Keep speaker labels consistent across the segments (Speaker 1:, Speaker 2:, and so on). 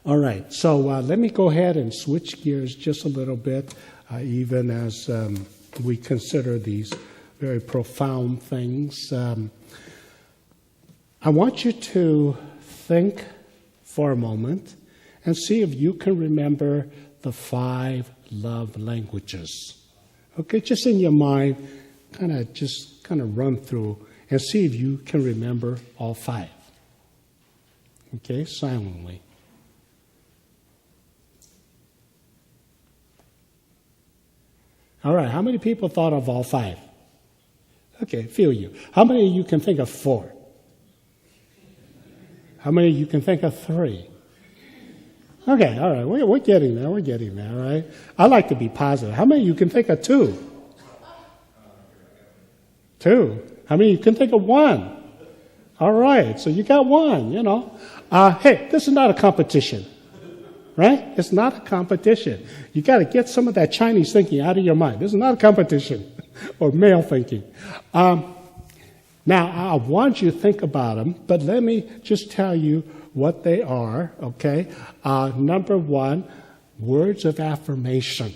Speaker 1: All right, so let me go ahead and switch gears just a little bit, even as we consider these very profound things. I want you to think for a moment and see if you can remember the 5 love languages. Okay, just in your mind, kind of run through and see if you can remember all 5. Okay, silently. All right, how many people thought of all 5? Okay, feel you. How many of you can think of 4? How many of you can think of 3? Okay, all right, we're getting there, all right? I like to be positive. How many of you can think of 2? 2. How many of you can think of 1? All right, so you got 1, Hey, this is not a competition, right? It's not a competition. You got to get some of that Chinese thinking out of your mind. This is not a competition or male thinking. Now, I want you to think about them, but let me just tell you what they are, okay? Number 1, words of affirmation,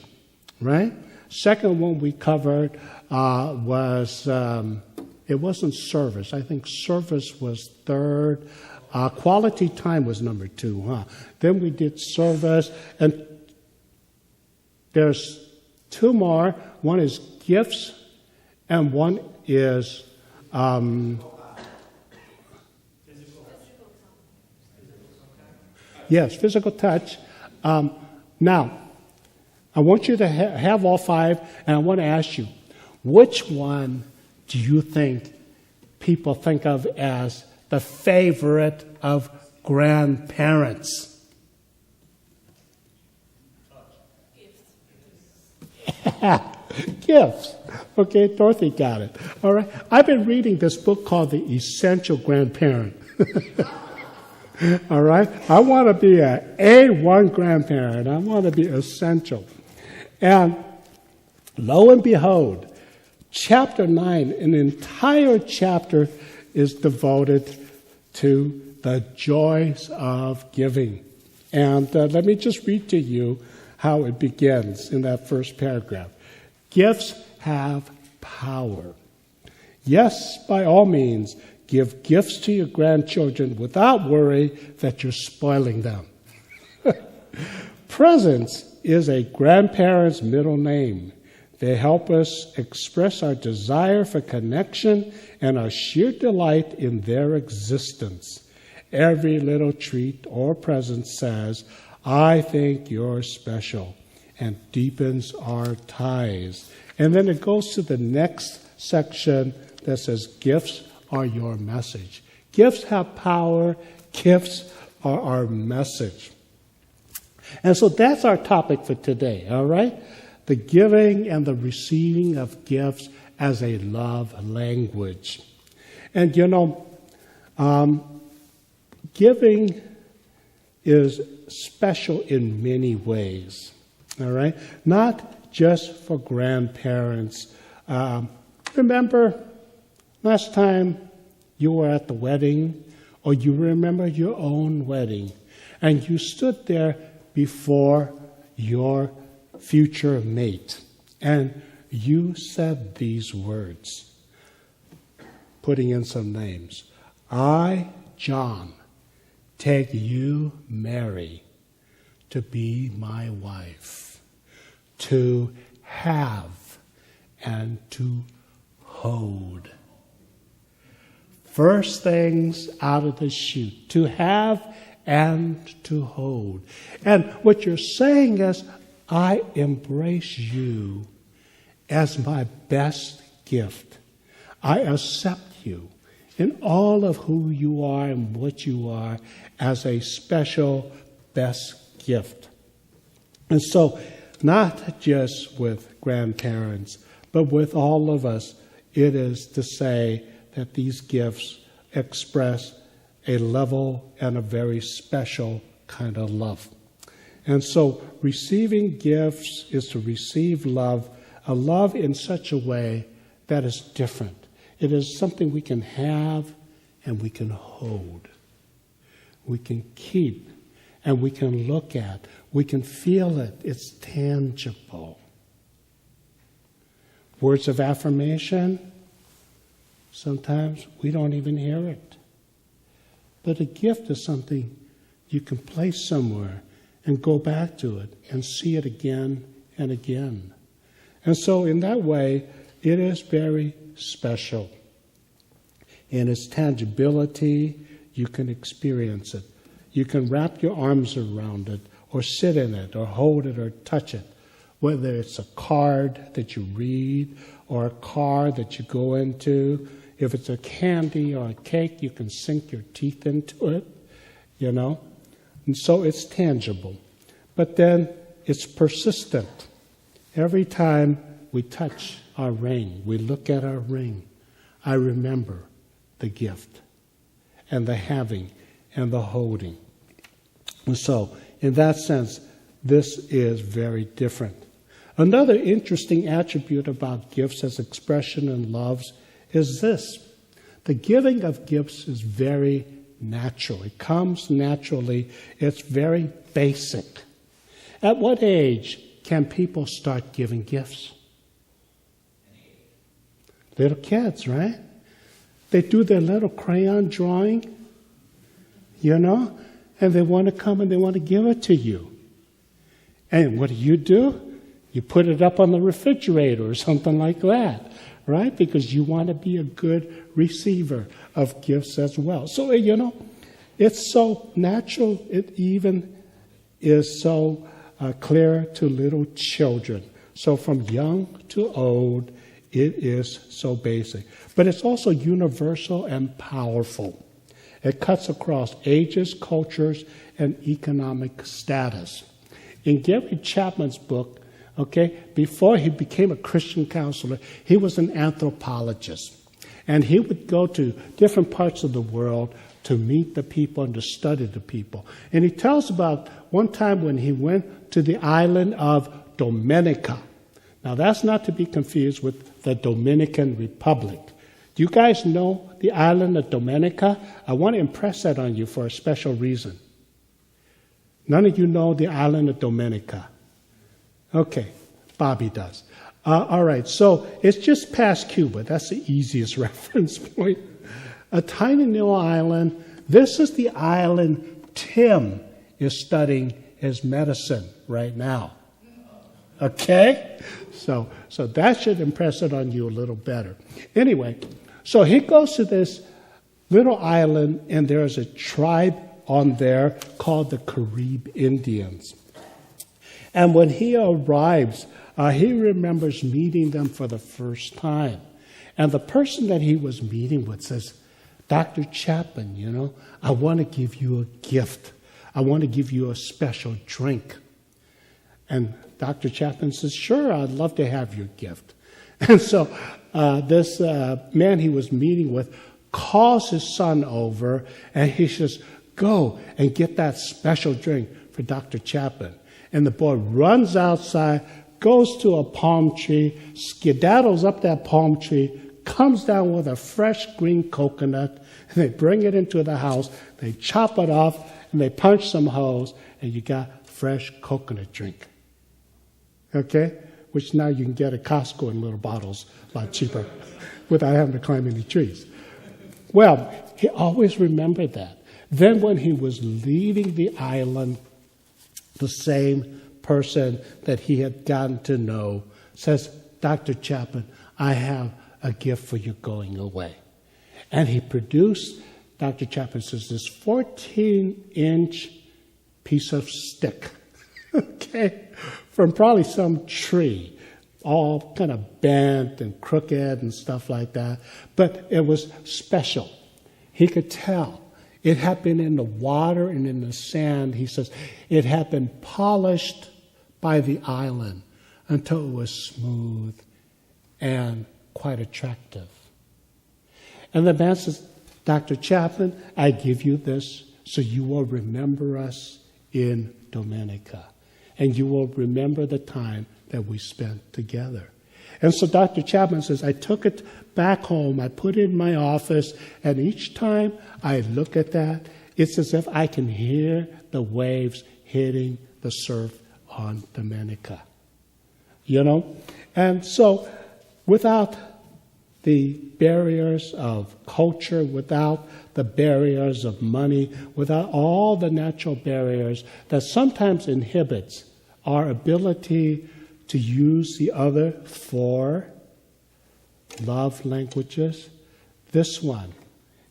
Speaker 1: right? Second one we covered was, it wasn't service. I think service was third. Quality time was number 2, huh? Then we did service, and there's 2 more. One is gifts, and one is yes, physical touch. Now, I want you to have all 5, and I want to ask you, which one do you think people think of as the favorite of grandparents? Gifts. Okay, Dorothy got it. All right. I've been reading this book called The Essential Grandparent. All right. I want to be an A1 grandparent. I want to be essential. And lo and behold, chapter 9, an entire chapter is devoted to the joys of giving. And let me just read to you how it begins in that first paragraph. Gifts have power. Yes, by all means, give gifts to your grandchildren without worry that you're spoiling them. Presents is a grandparent's middle name. They help us express our desire for connection and our sheer delight in their existence. Every little treat or present says, I think you're special, and deepens our ties. And then it goes to the next section that says, gifts are your message. Gifts have power. Gifts are our message. And so that's our topic for today, all right? The giving and the receiving of gifts as a love language. And giving is special in many ways, all right? Not just for grandparents. Remember last time you were at the wedding, or you remember your own wedding, and you stood there before your future mate, and you said these words, putting in some names. I, John, take you, Mary, to be my wife, to have and to hold. First things out of the chute, to have and to hold. And what you're saying is, I embrace you as my best gift. I accept you in all of who you are and what you are as a special best gift. And so, not just with grandparents, but with all of us, it is to say that these gifts express a level and a very special kind of love. And so receiving gifts is to receive love, a love in such a way that is different. It is something we can have and we can hold. We can keep and we can look at. We can feel it. It's tangible. Words of affirmation, sometimes we don't even hear it. But a gift is something you can place somewhere and go back to it and see it again and again. And so in that way, it is very special. In its tangibility, you can experience it. You can wrap your arms around it, or sit in it, or hold it, or touch it. Whether it's a card that you read, or a car that you go into. If it's a candy or a cake, you can sink your teeth into it, you know. And so it's tangible. But then it's persistent. Every time we touch our ring, we look at our ring, I remember the gift and the having and the holding. And so, in that sense, this is very different. Another interesting attribute about gifts as expression and loves is this. The giving of gifts is very natural. It comes naturally. It's very basic. At what age can people start giving gifts? Little kids, right? They do their little crayon drawing, you know, and they want to come and they want to give it to you. And what do? You put it up on the refrigerator or something like that, right? Because you want to be a good receiver of gifts as well. So, you know, it's so natural. It even is so clear to little children. So from young to old, it is so basic. But it's also universal and powerful. It cuts across ages, cultures, and economic status. In Gary Chapman's book, before he became a Christian counselor, he was an anthropologist. And he would go to different parts of the world to meet the people and to study the people. And he tells about one time when he went to the island of Dominica. Now, that's not to be confused with the Dominican Republic. Do you guys know the island of Dominica? I want to impress that on you for a special reason. None of you know the island of Dominica. Okay, Bobby does. All right, so it's just past Cuba. That's the easiest reference point. A tiny little island. This is the island Tim is studying his medicine right now. Okay? So that should impress it on you a little better. Anyway, so he goes to this little island, and there's a tribe on there called the Carib Indians. And when he arrives, he remembers meeting them for the first time. And the person that he was meeting with says, Dr. Chapman, you know, I want to give you a gift. I want to give you a special drink. And Dr. Chapman says, sure, I'd love to have your gift. And so this man he was meeting with calls his son over, and he says, go and get that special drink for Dr. Chapman. And the boy runs outside, goes to a palm tree, skedaddles up that palm tree, comes down with a fresh green coconut, and they bring it into the house, they chop it off, and they punch some holes, and you got fresh coconut drink. Okay? Which now you can get at Costco in little bottles, a lot cheaper, without having to climb any trees. Well, he always remembered that. Then when he was leaving the island, the same person that he had gotten to know says, Dr. Chapman, I have a gift for you going away. And he produced, Dr. Chapman says, this 14-inch piece of stick, okay, from probably some tree, all kind of bent and crooked and stuff like that. But it was special. He could tell. It had been in the water and in the sand. He says it had been polished by the island until it was smooth and quite attractive. And the man says, Dr. Chapman, I give you this so you will remember us in Dominica. And you will remember the time that we spent together. And so Dr. Chapman says, I took it back home, I put it in my office, and each time I look at that, it's as if I can hear the waves hitting the surf on Dominica. And so without the barriers of culture, without the barriers of money, without all the natural barriers that sometimes inhibits our ability to use the other 4 love languages, this one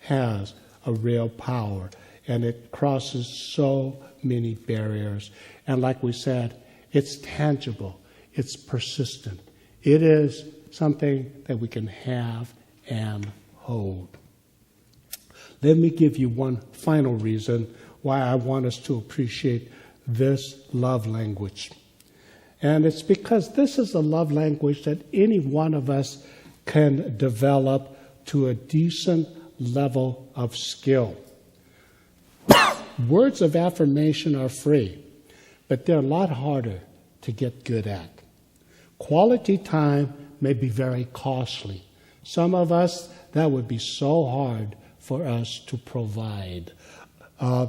Speaker 1: has a real power, and it crosses so many barriers. And like we said, it's tangible, it's persistent. It is something that we can have and hold. Let me give you one final reason why I want us to appreciate this love language. And it's because this is a love language that any one of us can develop to a decent level of skill. Words of affirmation are free, but they're a lot harder to get good at. Quality time may be very costly. Some of us, that would be so hard for us to provide.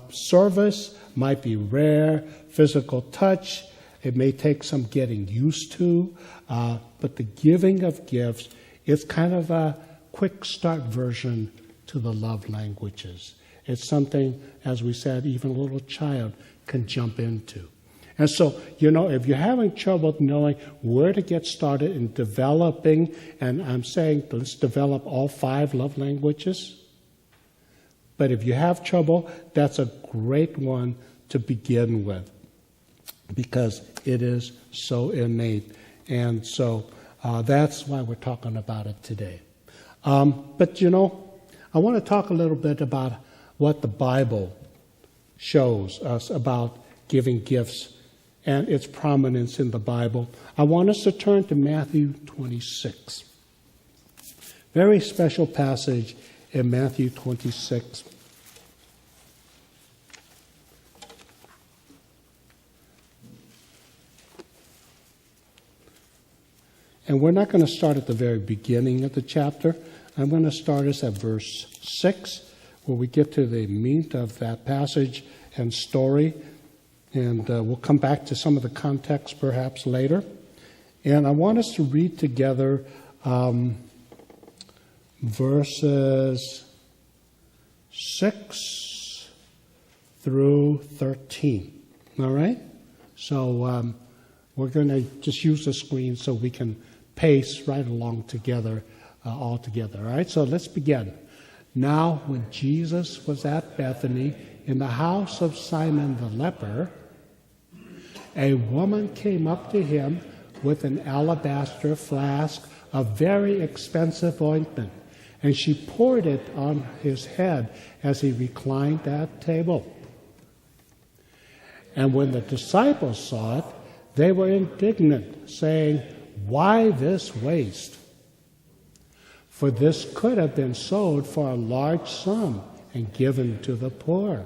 Speaker 1: Service might be rare. Physical touch, it may take some getting used to. But the giving of gifts is kind of a quick start version to the love languages. It's something, as we said, even a little child can jump into. And so, if you're having trouble knowing where to get started in developing, and I'm saying let's develop all 5 love languages. But if you have trouble, that's a great one to begin with because it is so innate. And so that's why we're talking about it today. But I want to talk a little bit about what the Bible shows us about giving gifts and its prominence in the Bible. I want us to turn to Matthew 26. Very special passage in Matthew 26. And we're not going to start at the very beginning of the chapter. I'm going to start us at verse 6, where we get to the meat of that passage and story. And we'll come back to some of the context perhaps later. And I want us to read together verses 6 through 13. All right? So we're going to just use the screen so we can pace right along together, all together. All right? So let's begin. Now, when Jesus was at Bethany in the house of Simon the leper, a woman came up to him with an alabaster flask of very expensive ointment, and she poured it on his head as he reclined at table. And when the disciples saw it, they were indignant, saying, "Why this waste? For this could have been sold for a large sum and given to the poor."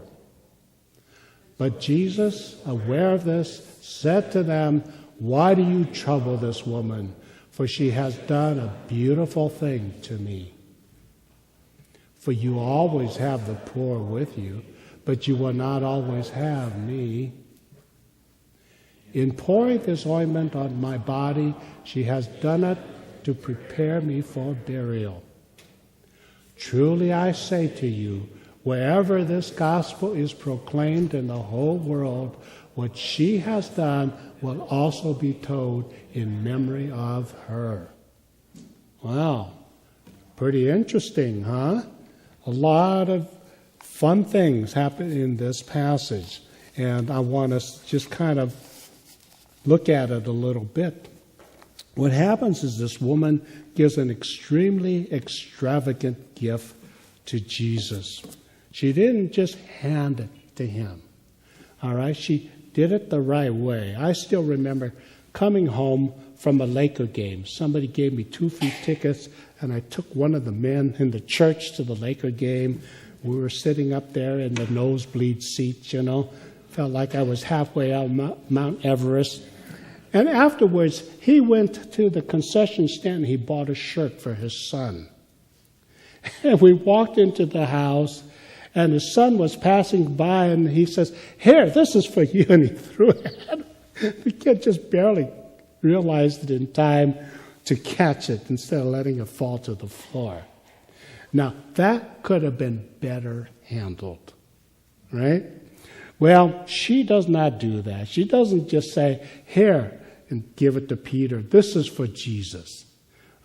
Speaker 1: But Jesus, aware of this, said to them, "Why do you trouble this woman? For she has done a beautiful thing to me. For you always have the poor with you, but you will not always have me. In pouring this ointment on my body, she has done it to prepare me for burial. Truly I say to you, wherever this gospel is proclaimed in the whole world, what she has done will also be told in memory of her." Wow, pretty interesting, huh? A lot of fun things happen in this passage, and I want us to just kind of look at it a little bit. What happens is this woman gives an extremely extravagant gift to Jesus. She didn't just hand it to him. All right? She did it the right way. I still remember coming home from a Laker game. Somebody gave me 2 free tickets, and I took one of the men in the church to the Laker game. We were sitting up there in the nosebleed seats, Felt like I was halfway out Mount Everest. And afterwards, he went to the concession stand and he bought a shirt for his son. And we walked into the house, And his son was passing by, and he says, "Here, this is for you." And he threw it at him. The kid just barely realized it in time to catch it instead of letting it fall to the floor. Now, that could have been better handled, right? Well, she does not do that. She doesn't just say, "Here," and give it to Peter. "This is for Jesus."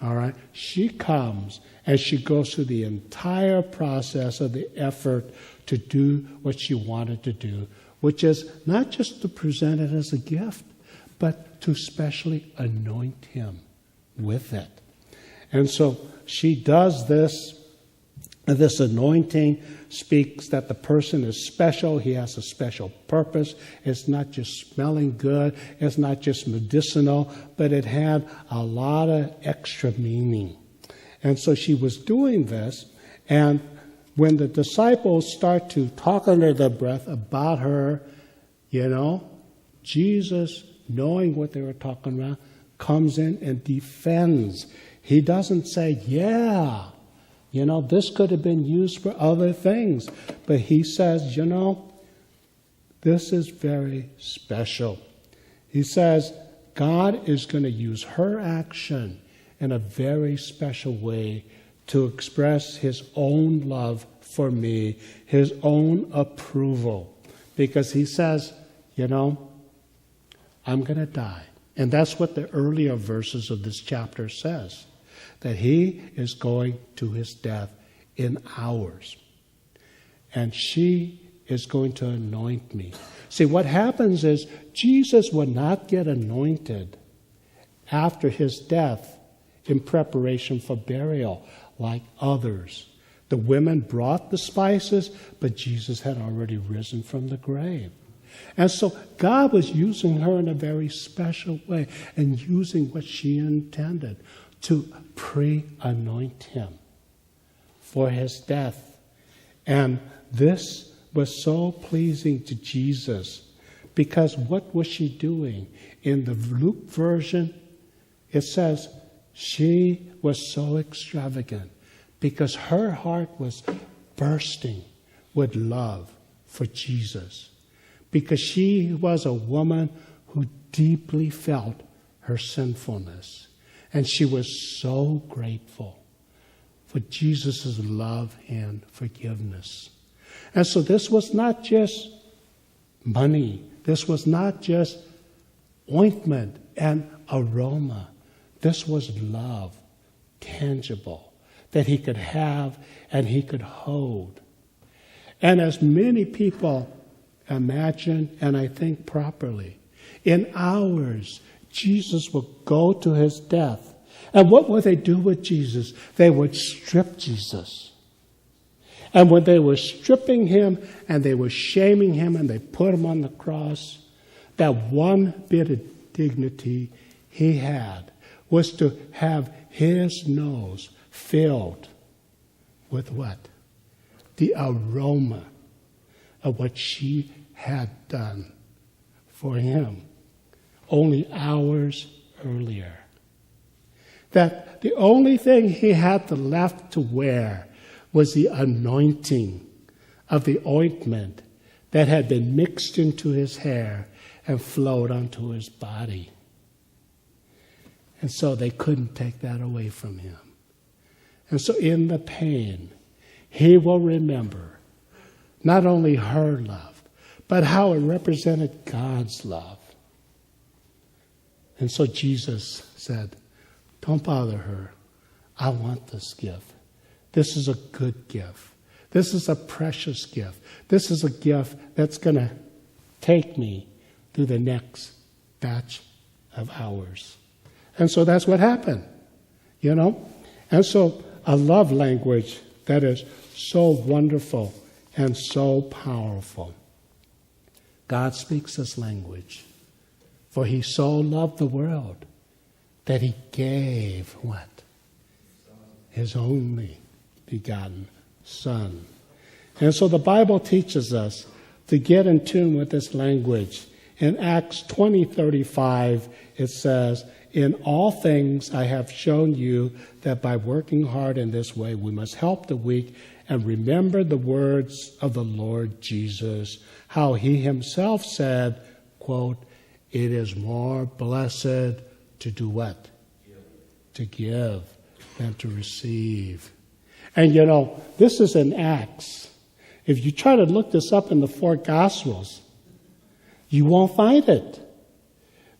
Speaker 1: All right? She comes and she goes through the entire process of the effort to do what she wanted to do, which is not just to present it as a gift, but to specially anoint him with it. And so she does this. And this anointing speaks that the person is special. He has a special purpose. It's not just smelling good. It's not just medicinal, but it had a lot of extra meaning. And so she was doing this, and when the disciples start to talk under their breath about her, Jesus, knowing what they were talking about, comes in and defends. He doesn't say, "Yeah, this could have been used for other things." But he says, this is very special. He says, God is going to use her action in a very special way to express his own love for me, his own approval. Because he says, I'm going to die. And that's what the earlier verses of this chapter says, that he is going to his death in hours. And she is going to anoint me. See, what happens is Jesus would not get anointed after his death in preparation for burial like others. The women brought the spices, but Jesus had already risen from the grave. And so God was using her in a very special way and using what she intended to pre-anoint him for his death. And this was so pleasing to Jesus because what was she doing? In the Luke version, it says she was so extravagant because her heart was bursting with love for Jesus. Because she was a woman who deeply felt her sinfulness. And she was so grateful for Jesus' love and forgiveness. And so this was not just money. This was not just ointment and aroma. This was love, tangible, that he could have and he could hold. And as many people imagine, and I think properly, in hours, Jesus would go to his death. And what would they do with Jesus? They would strip Jesus. And when they were stripping him and they were shaming him and they put him on the cross, that one bit of dignity he had was to have his nose filled with what? The aroma of what she had done for him only hours earlier. That the only thing he had left to wear was the anointing of the ointment that had been mixed into his hair and flowed onto his body. And so they couldn't take that away from him. And so in the pain, he will remember not only her love, but how it represented God's love. And so Jesus said, don't bother her. I want this gift. This is a good gift. This is a precious gift. This is a gift that's going to take me through the next batch of hours. And so that's what happened, And so a love language that is so wonderful and so powerful. God speaks this language. For he so loved the world that he gave what? His only begotten Son. And so the Bible teaches us to get in tune with this language. In Acts 20:35, it says, in all things I have shown you that by working hard in this way, we must help the weak and remember the words of the Lord Jesus, how he himself said, quote, "It is more blessed to do what? To give than to receive." And this is in Acts. If you try to look this up in the 4 Gospels, you won't find it.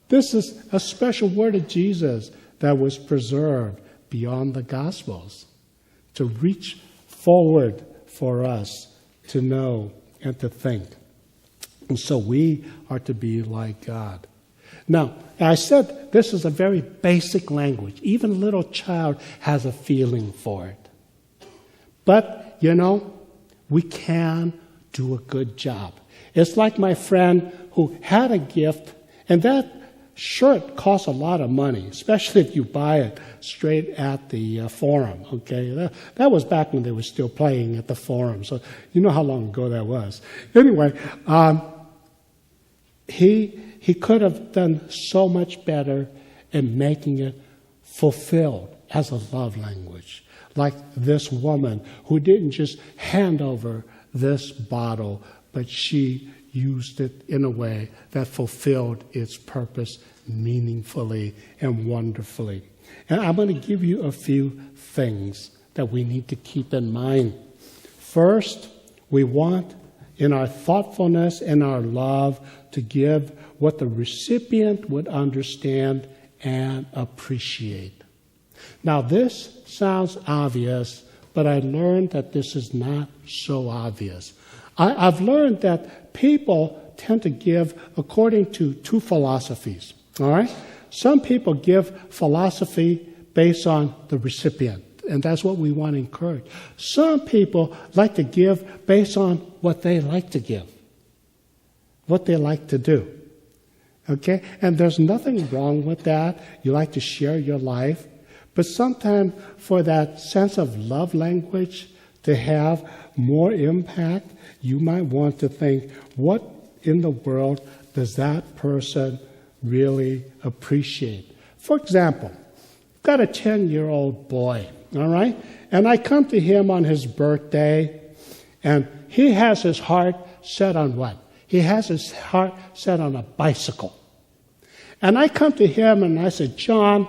Speaker 1: This is a special word of Jesus that was preserved beyond the Gospels to reach forward for us to know and to think. And so we are to be like God. Now, I said this is a very basic language. Even a little child has a feeling for it. But, we can do a good job. It's like my friend who had a gift, and that shirt costs a lot of money, especially if you buy it straight at the Forum, okay? That was back when they were still playing at the Forum, so you know how long ago that was. Anyway, he could have done so much better in making it fulfilled as a love language. Like this woman who didn't just hand over this bottle, but she used it in a way that fulfilled its purpose meaningfully and wonderfully. And I'm going to give you a few things that we need to keep in mind. First, we want in our thoughtfulness and our love to give what the recipient would understand and appreciate. Now, this sounds obvious, but I learned that this is not so obvious. I've learned that people tend to give according to 2 philosophies, all right? Some people give philosophy based on the recipient, and that's what we want to encourage. Some people like to give based on what they like to give, what they like to do, okay? And there's nothing wrong with that. You like to share your life. But sometimes for that sense of love language to have more impact, you might want to think, what in the world does that person really appreciate? For example, I've got a 10-year-old boy, all right? And I come to him on his birthday, and he has his heart set on what? He has his heart set on a bicycle. And I come to him and I said, "John,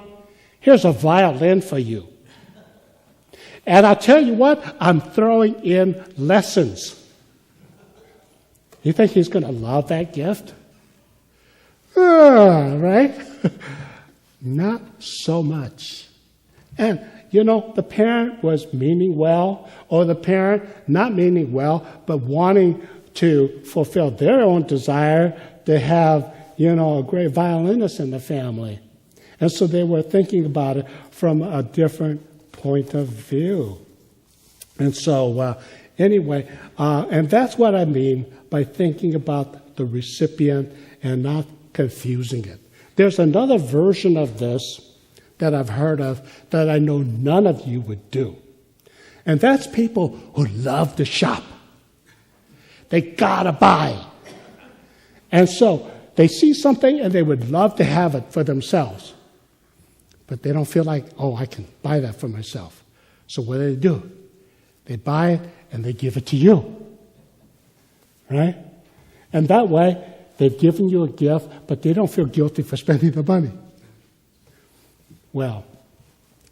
Speaker 1: here's a violin for you. And I'll tell you what, I'm throwing in lessons." You think he's going to love that gift? Right? Not so much. And, the parent was meaning well, or the parent not meaning well, but wanting to fulfill their own desire to have, a great violinist in the family. And so they were thinking about it from a different point of view. And so, anyway, and that's what I mean by thinking about the recipient and not confusing it. There's another version of this that I've heard of that I know none of you would do. And that's people who love to shop. They gotta buy. And so they see something and they would love to have it for themselves. But they don't feel like, I can buy that for myself. So what do? They buy it and they give it to you. Right? And that way, they've given you a gift, but they don't feel guilty for spending the money. Well,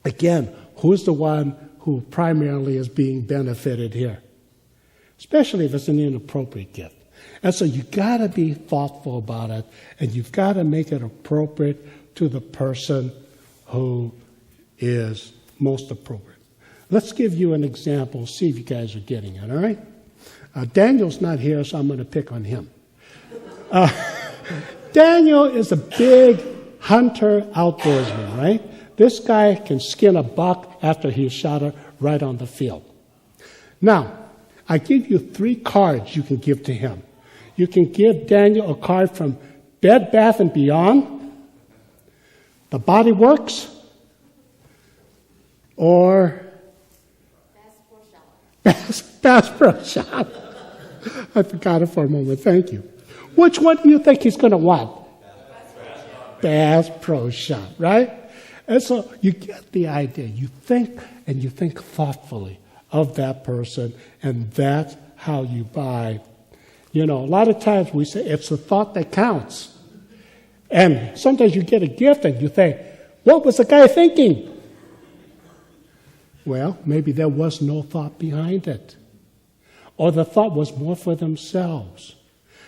Speaker 1: again, who's the one who primarily is being benefited here? Especially if it's an inappropriate gift. And so you've got to be thoughtful about it, and you've got to make it appropriate to the person who is most appropriate. Let's give you an example, see if you guys are getting it, all right? Daniel's not here, so I'm going to pick on him. Daniel is a big hunter outdoorsman, right? This guy can skin a buck after he shot it right on the field. Now, I give you 3 cards you can give to him. You can give Daniel a card from Bed Bath & Beyond, The Body Works, or Bass Pro Shop. I forgot it for a moment. Thank you. Which one do you think he's going to want? Bass Pro Shop, right? And so you get the idea. You think, and you think thoughtfully of that person, and that's how you buy. A lot of times we say it's the thought that counts. And sometimes you get a gift and you think, what was the guy thinking? Well, maybe there was no thought behind it. Or the thought was more for themselves.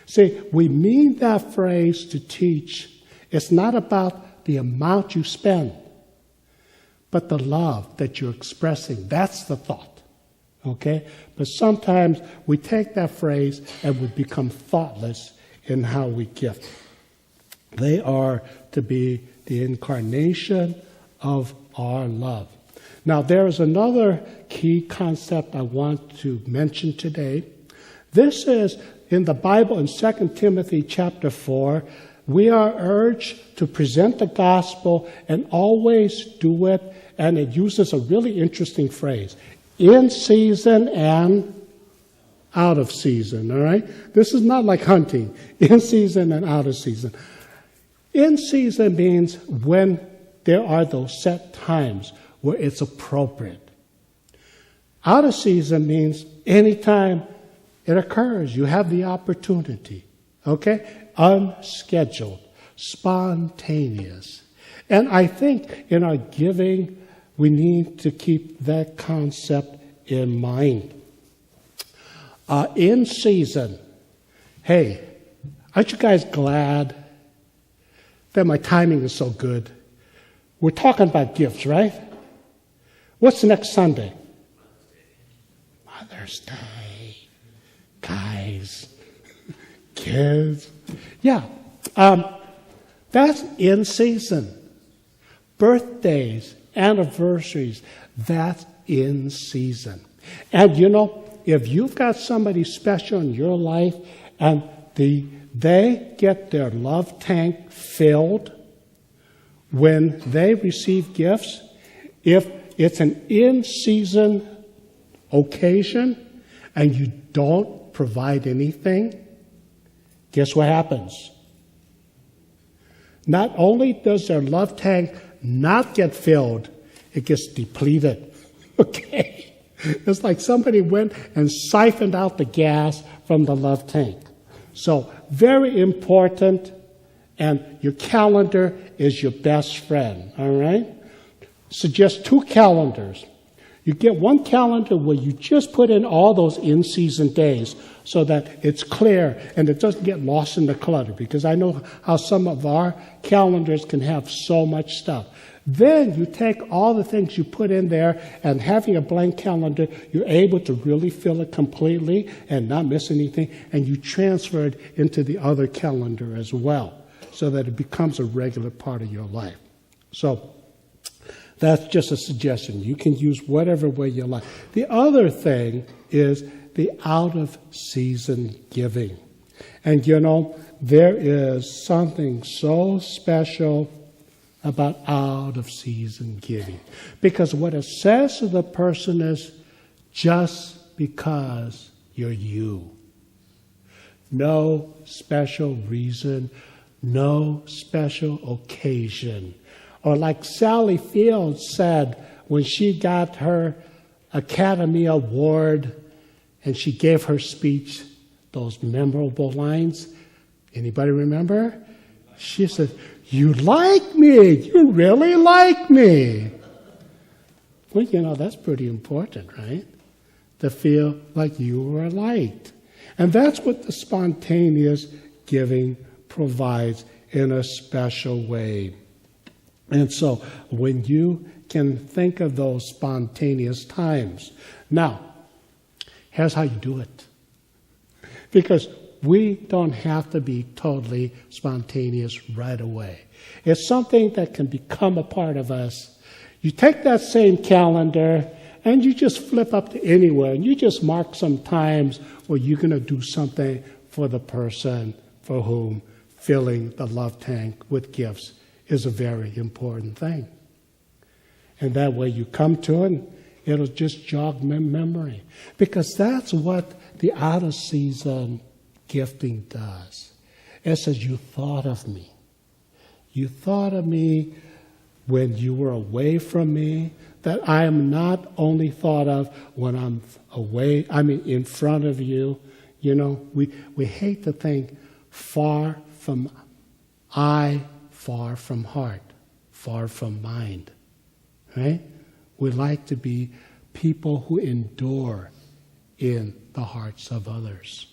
Speaker 1: See, we mean that phrase to teach. It's not about the amount you spend, but the love that you're expressing. That's the thought. Okay? But sometimes we take that phrase and we become thoughtless in how we gift. They are to be the incarnation of our love. Now, there is another key concept I want to mention today. This is in the Bible in 2 Timothy chapter 4. We are urged to present the gospel and always do it, and it uses a really interesting phrase, in season and out of season, all right? This is not like hunting, in season and out of season. In season means when there are those set times where it's appropriate. Out of season means anytime it occurs, you have the opportunity. Okay? Unscheduled, spontaneous. And I think in our giving, we need to keep that concept in mind. In season, hey, aren't you guys glad that my timing is so good? We're talking about gifts, right? What's next Sunday? Mother's Day. Guys, kids. Yeah, that's in season. Birthdays, anniversaries, that's in season. And if you've got somebody special in your life and they get their love tank filled when they receive gifts, if it's an in-season occasion and you don't provide anything, guess what happens? Not only does their love tank not get filled, it gets depleted. Okay? It's like somebody went and siphoned out the gas from the love tank. So, very important, and your calendar is your best friend, all right? Suggest 2 calendars. You get one calendar where you just put in all those in-season days so that it's clear and it doesn't get lost in the clutter, because I know how some of our calendars can have so much stuff. Then you take all the things you put in there, and having a blank calendar, you're able to really fill it completely and not miss anything, and you transfer it into the other calendar as well so that it becomes a regular part of your life. So that's just a suggestion. You can use whatever way you like. The other thing is the out-of-season giving. And there is something so special about out-of-season giving. Because what it says to the person is, just because you're you. No special reason, no special occasion. Or like Sally Fields said when she got her Academy Award and she gave her speech, those memorable lines. Anybody remember? She said, "You like me. You really like me." Well, that's pretty important, right? To feel like you were liked. And that's what the spontaneous giving provides in a special way. And so when you can think of those spontaneous times. Now, here's how you do it. Because we don't have to be totally spontaneous right away. It's something that can become a part of us. You take that same calendar and you just flip up to anywhere and you just mark some times where you're going to do something for the person for whom filling the love tank with gifts is a very important thing. And that way you come to it, and it'll just jog memory. Because that's what the out-of-season gifting does. It says, you thought of me. You thought of me when you were away from me. that I am not only thought of when I'm in front of you. We hate to think far from eye, far from heart, far from mind. Right? We like to be people who endure in the hearts of others.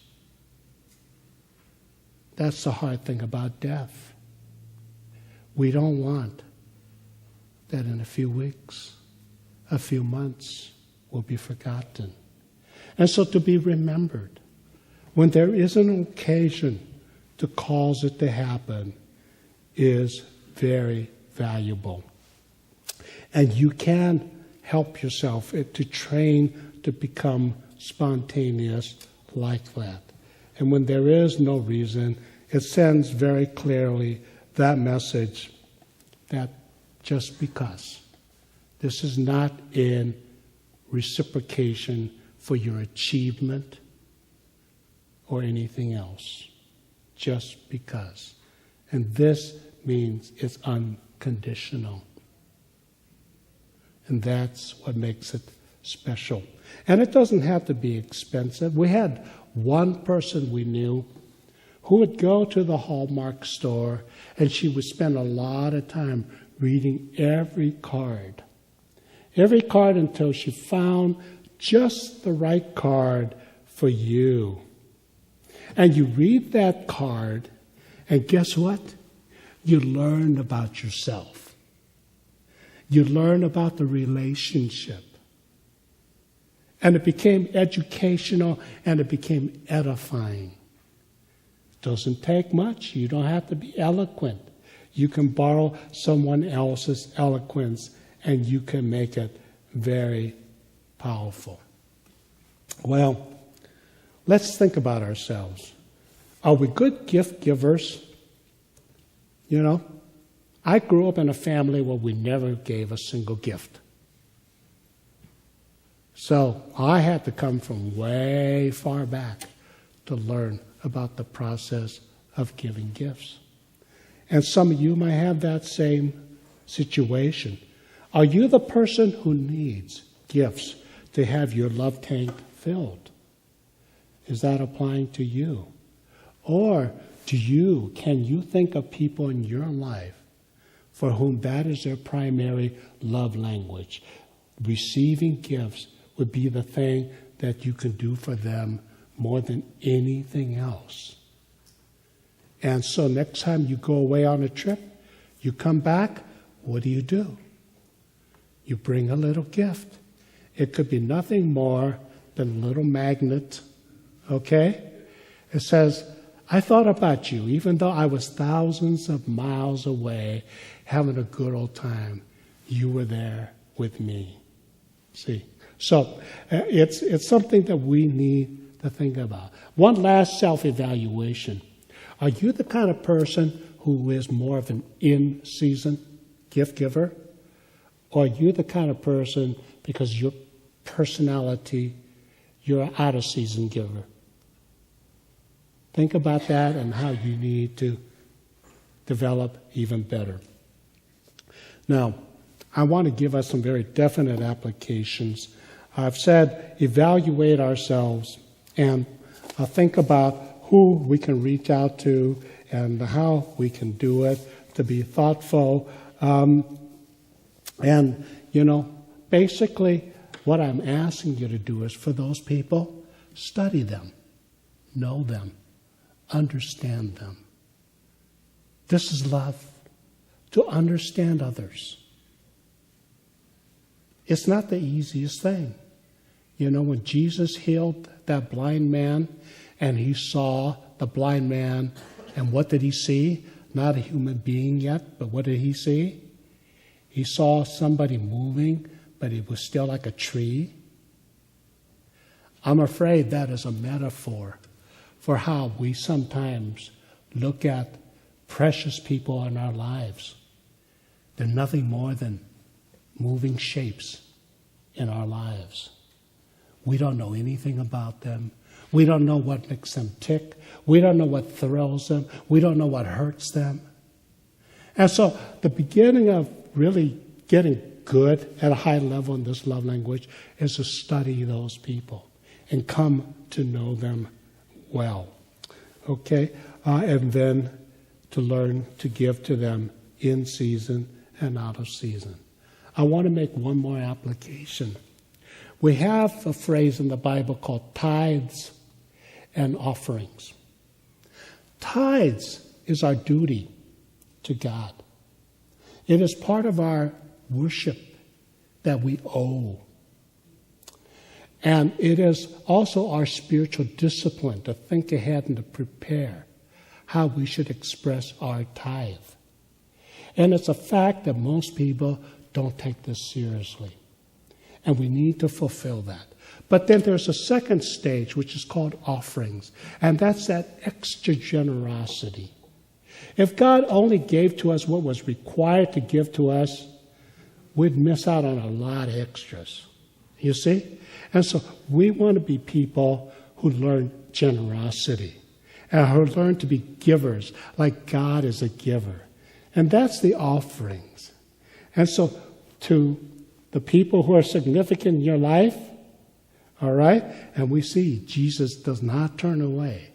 Speaker 1: That's the hard thing about death. We don't want that in a few weeks, a few months, we'll be forgotten. And so to be remembered, when there is an occasion to cause it to happen, is very valuable. And you can help yourself to train to become spontaneous like that. And when there is no reason, it sends very clearly that message that just because. This is not in reciprocation for your achievement or anything else. Just because. And this means it's unconditional. And that's what makes it special. And it doesn't have to be expensive. We had one person we knew who would go to the Hallmark store, and she would spend a lot of time reading every card until she found just the right card for you. And you read that card, and guess what? You learn about yourself. You learn about the relationship. And it became educational, and it became edifying. Doesn't take much. You don't have to be eloquent. You can borrow someone else's eloquence, and you can make it very powerful. Well, let's think about ourselves. Are we good gift givers? I grew up in a family where we never gave a single gift. So I had to come from way far back to learn about the process of giving gifts. And some of you might have that same situation. Are you the person who needs gifts to have your love tank filled? Is that applying to you? Or can you think of people in your life for whom that is their primary love language? Receiving gifts would be the thing that you can do for them more than anything else. And so next time you go away on a trip, you come back, what do? You bring a little gift. It could be nothing more than a little magnet, okay? It says, I thought about you, even though I was thousands of miles away having a good old time. You were there with me. See? So it's something that we need to think about. One last self-evaluation. Are you the kind of person who is more of an in-season gift giver? Or are you the kind of person, because your personality, you're an out-of-season giver? Think about that and how you need to develop even better. Now, I want to give us some very definite applications. I've said evaluate ourselves and think about who we can reach out to and how we can do it, to be thoughtful. Basically what I'm asking you to do is for those people, study them, know them, understand them. This is love, to understand others. It's not the easiest thing. When Jesus healed that blind man and he saw the blind man, and what did he see? Not a human being yet, but what did he see? He saw somebody moving, but it was still like a tree. I'm afraid that is a metaphor for how we sometimes look at precious people in our lives. They're nothing more than moving shapes in our lives. We don't know anything about them. We don't know what makes them tick. We don't know what thrills them. We don't know what hurts them. And so the beginning of really getting good at a high level in this love language is to study those people and come to know them well. Okay? And then to learn to give to them in season and out of season. I want to make one more application. We have a phrase in the Bible called tithes and offerings. Tithes is our duty to God. It is part of our worship that we owe. And it is also our spiritual discipline to think ahead and to prepare how we should express our tithe. And it's a fact that most people don't take this seriously. And we need to fulfill that. But then there's a second stage, which is called offerings. And that's that extra generosity. If God only gave to us what was required to give to us, we'd miss out on a lot of extras. You see? And so we want to be people who learn generosity and who learn to be givers like God is a giver. And that's the offerings. And so to the people who are significant in your life, all right, and we see Jesus does not turn away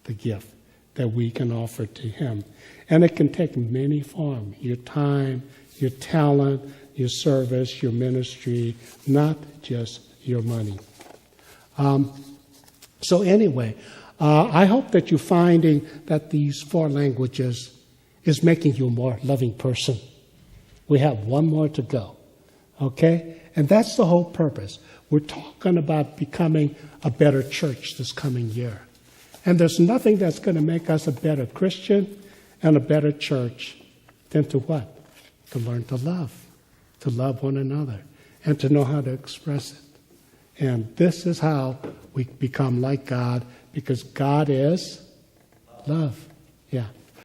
Speaker 1: the gift that we can offer to him. And it can take many forms: your time, your talent, your service, your ministry, not just your money. So anyway, I hope that you're finding that these 4 languages is making you a more loving person. We have one more to go, okay? And that's the whole purpose. We're talking about becoming a better church this coming year. And there's nothing that's going to make us a better Christian and a better church than to what? To learn to love one another, and to know how to express it. And this is how we become like God, because God is love. Yeah.